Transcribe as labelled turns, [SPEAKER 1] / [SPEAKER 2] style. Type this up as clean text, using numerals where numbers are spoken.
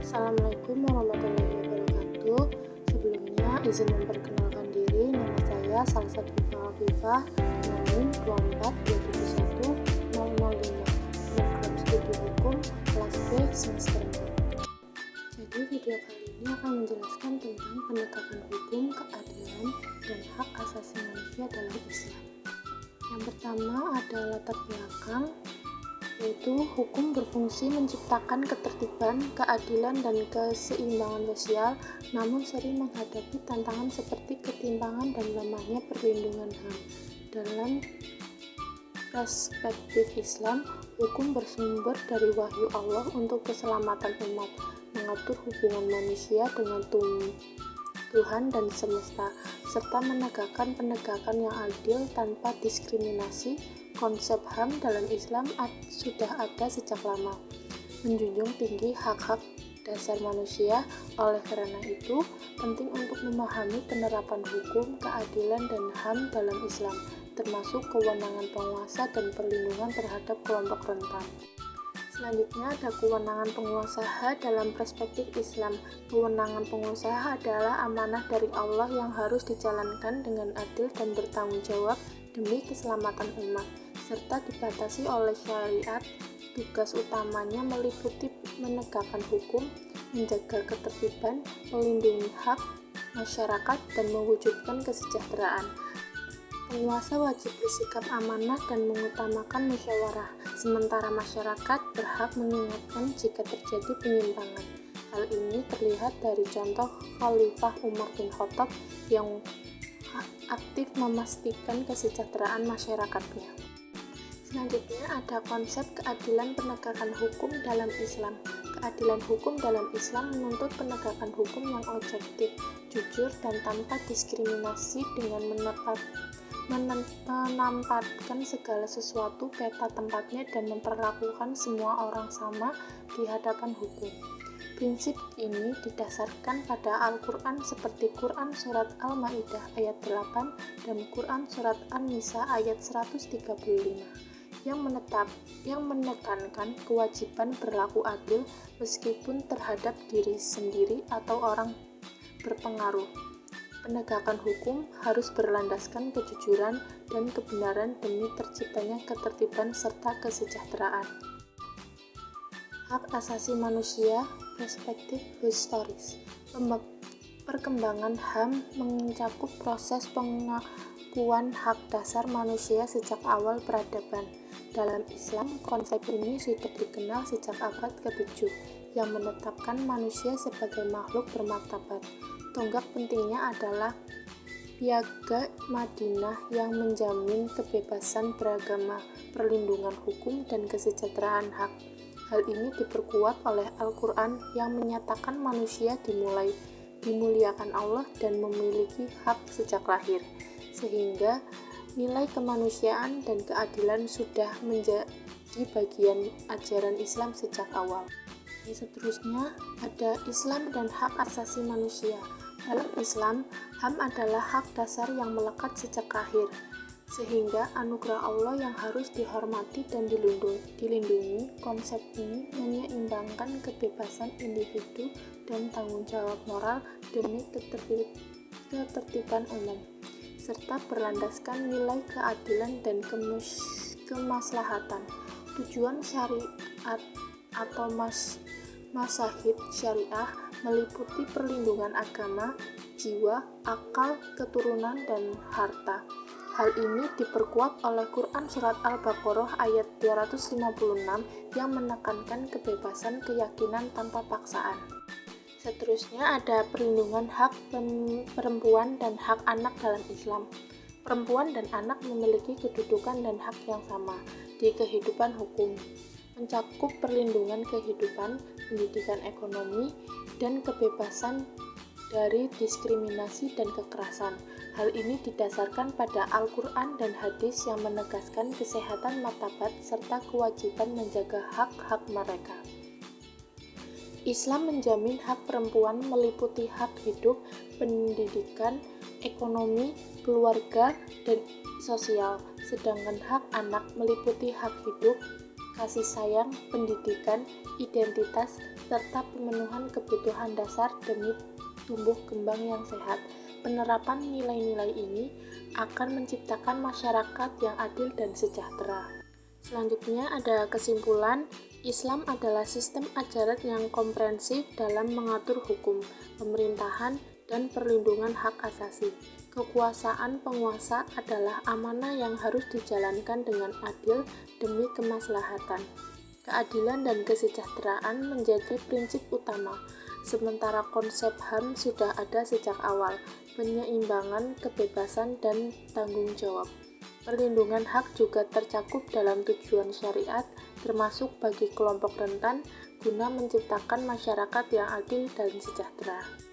[SPEAKER 1] Assalamualaikum warahmatullahi wabarakatuh. Sebelumnya izin memperkenalkan diri, nama saya Salsat Afifah dengan NIM 24271-005, program studi hukum kelas B semester 4. Jadi video kali ini akan menjelaskan tentang penegakan hukum, keadilan, dan hak asasi manusia dalam Islam. Yang pertama ada latar belakang, yaitu hukum berfungsi menciptakan ketertiban, keadilan, dan keseimbangan sosial, namun sering menghadapi tantangan seperti ketimpangan dan lemahnya perlindungan HAM. Dalam perspektif Islam, hukum bersumber dari wahyu Allah untuk keselamatan umat, mengatur hubungan manusia dengan Tuhan dan semesta, serta menegakkan penegakan yang adil tanpa diskriminasi. Konsep HAM dalam Islam sudah ada sejak lama, menjunjung tinggi hak-hak dasar manusia. Oleh karena itu, penting untuk memahami penerapan hukum, keadilan, dan HAM dalam Islam, termasuk kewenangan penguasa dan perlindungan terhadap kelompok rentan. Selanjutnya ada kewenangan pengusaha dalam perspektif Islam. Kewenangan pengusaha adalah amanah dari Allah yang harus dijalankan dengan adil dan bertanggung jawab demi keselamatan umat, serta dibatasi oleh syariat. Tugas utamanya meliputi menegakkan hukum, menjaga ketertiban, melindungi hak masyarakat, dan mewujudkan kesejahteraan. Penguasa wajib bersikap amanah dan mengutamakan musyawarah, sementara masyarakat berhak mengingatkan jika terjadi penyimpangan. Hal ini terlihat dari contoh Khalifah Umar bin Khattab yang aktif memastikan kesejahteraan masyarakatnya. Selanjutnya ada konsep keadilan penegakan hukum dalam Islam. Keadilan hukum dalam Islam menuntut penegakan hukum yang objektif, jujur, dan tanpa diskriminasi dengan menempatkan segala sesuatu pada tempatnya dan memperlakukan semua orang sama di hadapan hukum. Prinsip ini didasarkan pada Al-Quran seperti Quran Surat Al-Ma'idah ayat 8 dan Quran Surat An-Nisa ayat 135 yang menekankan kewajiban berlaku adil meskipun terhadap diri sendiri atau orang berpengaruh. Penegakan hukum harus berlandaskan kejujuran dan kebenaran demi terciptanya ketertiban serta kesejahteraan. Hak asasi manusia, perspektif historis. Perkembangan HAM mencakup proses pengakuan hak dasar manusia sejak awal peradaban. Dalam Islam, konsep ini sudah dikenal sejak abad ke-7 yang menetapkan manusia sebagai makhluk bermartabat. Tonggak pentingnya adalah Piagam Madinah yang menjamin kebebasan beragama, perlindungan hukum, dan kesejahteraan hak. Hal ini diperkuat oleh Al-Quran yang menyatakan manusia dimuliakan Allah dan memiliki hak sejak lahir, sehingga nilai kemanusiaan dan keadilan sudah menjadi bagian ajaran Islam sejak awal. Seterusnya ada Islam dan hak asasi manusia. Dalam Islam, HAM adalah hak dasar yang melekat sejak lahir, sehingga anugerah Allah yang harus dihormati dan dilindungi. Konsep ini menyeimbangkan kebebasan individu dan tanggung jawab moral demi ketertiban umum, serta berlandaskan nilai keadilan dan kemaslahatan. Tujuan syariat atau mazhab syariah meliputi perlindungan agama, jiwa, akal, keturunan, dan harta. Hal ini diperkuat oleh Quran Surat Al-Baqarah ayat 256 yang menekankan kebebasan keyakinan tanpa paksaan. Seterusnya ada perlindungan hak perempuan dan hak anak dalam Islam. Perempuan dan anak memiliki kedudukan dan hak yang sama di kehidupan hukum, mencakup perlindungan kehidupan, pendidikan ekonomi, dan kebebasan dari diskriminasi dan kekerasan. Hal ini didasarkan pada Al-Quran dan hadis yang menegaskan kesehatan martabat serta kewajiban menjaga hak-hak mereka. Islam menjamin hak perempuan meliputi hak hidup, pendidikan, ekonomi, keluarga, dan sosial, sedangkan hak anak meliputi hak hidup, kasih sayang, pendidikan, identitas, serta pemenuhan kebutuhan dasar demi tumbuh kembang yang sehat. Penerapan nilai-nilai ini akan menciptakan masyarakat yang adil dan sejahtera. Selanjutnya ada kesimpulan, Islam adalah sistem ajaran yang komprehensif dalam mengatur hukum, pemerintahan, dan perlindungan hak asasi. Kekuasaan penguasa adalah amanah yang harus dijalankan dengan adil demi kemaslahatan. Keadilan dan kesejahteraan menjadi prinsip utama, sementara konsep HAM sudah ada sejak awal, penyeimbangan, kebebasan, dan tanggung jawab. Perlindungan hak juga tercakup dalam tujuan syariat, termasuk bagi kelompok rentan, guna menciptakan masyarakat yang adil dan sejahtera.